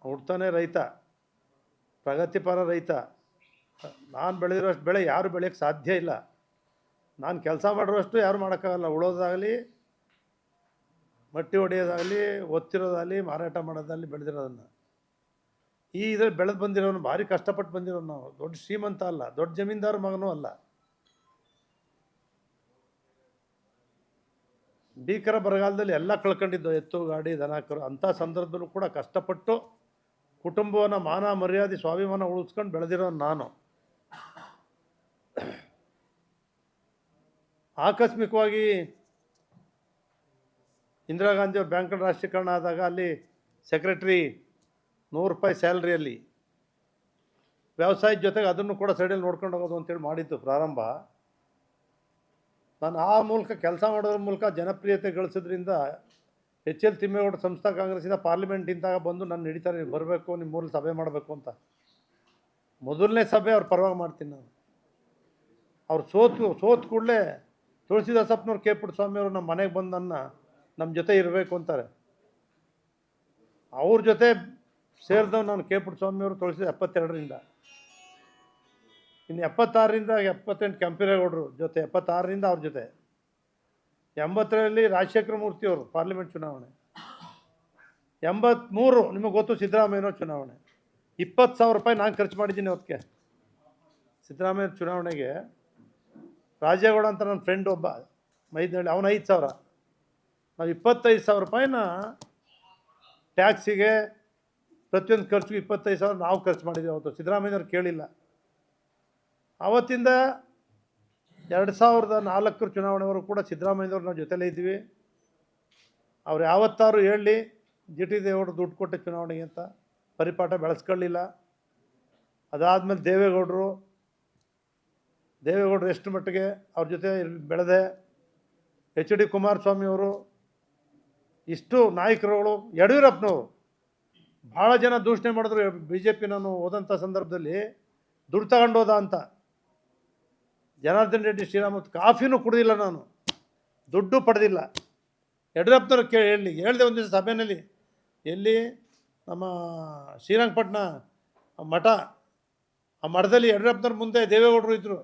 ಹುಡ್ತಾನೆ ರೈತ, ಪ್ರಗತಿಪರ ರೈತ. ನಾನು ಬೆಳೆದಿರೋಷ್ಟು ಬೆಳೆ ಯಾರು ಬೆಳೆಯೋಕ್ಕೆ ಸಾಧ್ಯ ಇಲ್ಲ. ನಾನು ಕೆಲಸ ಮಾಡಿರೋಷ್ಟು ಯಾರು ಮಾಡೋಕ್ಕಾಗಲ್ಲ. ಉಳೋದಾಗಲಿ, ಮಟ್ಟಿ ಹೊಡೆಯೋದಾಗಲಿ, ಒತ್ತಿರೋದಾಗಲಿ, ಮಾರಾಟ ಮಾಡೋದಾಗಲಿ ಬೆಳೆದಿರೋದನ್ನು. ಈ ಇದ್ರಲ್ಲಿ ಬೆಳೆದು ಬಂದಿರೋನು ಭಾರಿ ಕಷ್ಟಪಟ್ಟು ಬಂದಿರೋನು ನಾವು. ದೊಡ್ಡ ಶ್ರೀಮಂತ ಅಲ್ಲ, ದೊಡ್ಡ ಜಮೀನ್ದಾರ ಮಗನೂ ಅಲ್ಲ. ಭೀಕರ ಬರಗಾಲದಲ್ಲಿ ಎಲ್ಲ ಕಳ್ಕೊಂಡಿದ್ದು, ಎತ್ತು ಗಾಡಿ ದನಕರು. ಅಂಥ ಸಂದರ್ಭದಲ್ಲೂ ಕೂಡ ಕಷ್ಟಪಟ್ಟು ಕುಟುಂಬವನ್ನು ಮಾನ ಮರ್ಯಾದೆ ಸ್ವಾಭಿಮಾನ ಉಳಿಸ್ಕೊಂಡು ಬೆಳೆದಿರೋ ನಾನು ಆಕಸ್ಮಿಕವಾಗಿ ಇಂದಿರಾ ಗಾಂಧಿ ಅವ್ರ ಬ್ಯಾಂಕ್ ರಾಷ್ಟ್ರೀಕರಣ ಆದಾಗ ಅಲ್ಲಿ ಸೆಕ್ರೆಟ್ರಿ 100 ರೂಪಾಯಿ ಸ್ಯಾಲ್ರಿಯಲ್ಲಿ ವ್ಯವಸಾಯದ ಜೊತೆಗೆ ಅದನ್ನು ಕೂಡ ಸೈಡಲ್ಲಿ ನೋಡ್ಕೊಂಡು ಹೋಗೋದು ಅಂತೇಳಿ ಮಾಡಿದ್ದು ಪ್ರಾರಂಭ. ನಾನು ಆ ಮೂಲಕ ಕೆಲಸ ಮಾಡೋದ್ರ ಮೂಲಕ ಜನಪ್ರಿಯತೆ ಗಳಿಸೋದ್ರಿಂದ ಎಲ್ ತಿಮ್ಮೇಗೌಡ ಸಂಸ್ಥಾ ಕಾಂಗ್ರೆಸ್ಸಿಂದ ಪಾರ್ಲಿಮೆಂಟಿಂದಾಗ ಬಂದು ನನ್ನ ಹಿಡಿತಾರೆ, ನೀವು ಬರಬೇಕು, ನಿಮ್ಮ ಊರಲ್ಲಿ ಸಭೆ ಮಾಡಬೇಕು ಅಂತ. ಮೊದಲನೇ ಸಭೆ ಅವ್ರ ಪರವಾಗಿ ಮಾಡ್ತೀನಿ ನಾನು. ಅವ್ರು ಸೋತು ಕೂಡಲೇ ತುಳಸಿದಾಸಪ್ಪನವ್ರು ಕೆ.ಪುಟ್ಟ ಸ್ವಾಮಿಯವರು ನಮ್ಮ ಮನೆಗೆ ಬಂದು ನಮ್ಮ ಜೊತೆ ಇರಬೇಕು ಅಂತಾರೆ. ಅವ್ರ ಜೊತೆ ಸೇರಿದವ್ ನಾನು ಕೆ.ಪುಟ್ಟ ಸ್ವಾಮಿಯವರು 72ರಿಂದ. ಇನ್ನು 76ರಿಂದ 78 ಕೆಂಪೇಗೌಡರು ಜೊತೆ, 76ರಿಂದ ಅವ್ರ ಜೊತೆ. 80ರಲ್ಲಿ ರಾಜಶೇಖರ ಮೂರ್ತಿಯವರು ಪಾರ್ಲಿಮೆಂಟ್ ಚುನಾವಣೆ. 83 ನಿಮಗೆ ಗೊತ್ತು ಸಿದ್ದರಾಮಯ್ಯನವ್ರ ಚುನಾವಣೆ. 20,000 ರೂಪಾಯಿ ನಾನು ಖರ್ಚು ಮಾಡಿದ್ದೀನಿ ಅವತ್ತಿಗೆ. ಸಿದ್ದರಾಮಯ್ಯ ಚುನಾವಣೆಗೆ ರಾಜೇಗೌಡ ಅಂತ ನನ್ನ ಫ್ರೆಂಡ್ ಒಬ್ಬ ಮೈದನಹಳ್ಳಿ, ಅವನು 5,000. ನಾವು 25,000 ರೂಪಾಯಿನ ಟ್ಯಾಕ್ಸಿಗೆ ಪ್ರತಿಯೊಂದು ಖರ್ಚಿಗೆ 25,000 ನಾವು ಖರ್ಚು ಮಾಡಿದ್ದೀವಿ ಅವತ್ತು. ಸಿದ್ದರಾಮಯ್ಯವ್ರು ಕೇಳಿಲ್ಲ. ಆವತ್ತಿಂದ 2004 ಚುನಾವಣೆವರೆಗೂ ಕೂಡ ಸಿದ್ದರಾಮಯ್ಯವ್ರು ನಾವು ಜೊತೆಲೇ ಇದ್ದೀವಿ. ಅವ್ರು ಯಾವತ್ತಾರು ಹೇಳಿ ಜಿ ಟಿ ದೇವೇಗೌಡರು ದುಡ್ಡು ಕೊಟ್ಟೆ ಚುನಾವಣೆಗೆ ಅಂತ ಪರಿಪಾಠ ಬೆಳೆಸ್ಕೊಳ್ಳಿಲ್ಲ. ಅದಾದಮೇಲೆ ದೇವೇಗೌಡರು ಎಷ್ಟು ಮಟ್ಟಿಗೆ ಅವ್ರ ಜೊತೆ ಬೆಳೆದೆ. ಎಚ್ ಡಿ ಕುಮಾರಸ್ವಾಮಿಯವರು, ಇಷ್ಟು ನಾಯಕರುಗಳು, ಯಡಿಯೂರಪ್ಪನವರು ಭಾಳ ಜನ ದೂಷಣೆ ಮಾಡಿದ್ರು BJP ನಾನು ಹೋದಂಥ ಸಂದರ್ಭದಲ್ಲಿ. ದುಡ್ಡು ತಗೊಂಡೋದ ಅಂತ. ಜನಾರ್ದನ್ ರೆಡ್ಡಿ ಶ್ರೀರಾಮತ್ ಕಾಫಿನೂ ಕುಡಿದಿಲ್ಲ ನಾನು, ದುಡ್ಡು ಪಡೆದಿಲ್ಲ. ಯಡಿಯೂರಪ್ಪನವ್ರು ಹೇಳಿದೆ ಒಂದು ದಿವಸ ಸಭೆಯಲ್ಲಿ, ಎಲ್ಲಿ ನಮ್ಮ ಶ್ರೀರಂಗಪಟ್ಟಣ ಮಠ, ಆ ಮಠದಲ್ಲಿ ಯಡಿಯೂರಪ್ಪನವ್ರ ಮುಂದೆ ದೇವೇಗೌಡರು ಇದ್ದರು.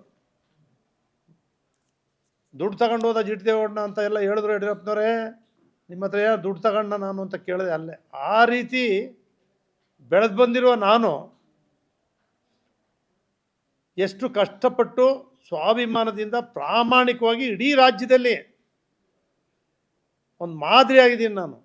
ದುಡ್ಡು ತಗೊಂಡು ಹೋದ ಜಿ ಟಿ ದೇವೇಗೌಡನ ಅಂತ ಎಲ್ಲ ಹೇಳಿದ್ರು. ಯಡಿಯೂರಪ್ಪನವರೇ, ನಿಮ್ಮ ಹತ್ರ ಯಾರು ದುಡ್ಡು ತಗೊಂಡ ನಾನು ಅಂತ ಕೇಳಿದೆ ಅಲ್ಲೇ. ಆ ರೀತಿ ಬೆಳೆದು ಬಂದಿರುವ ನಾನು ಎಷ್ಟು ಕಷ್ಟಪಟ್ಟು ಸ್ವಾಭಿಮಾನದಿಂದ ಪ್ರಾಮಾಣಿಕವಾಗಿ ಇಡೀ ರಾಜ್ಯದಲ್ಲಿ ಒಂದು ಮಾದರಿಯಾಗಿದ್ದೀನಿ ನಾನು.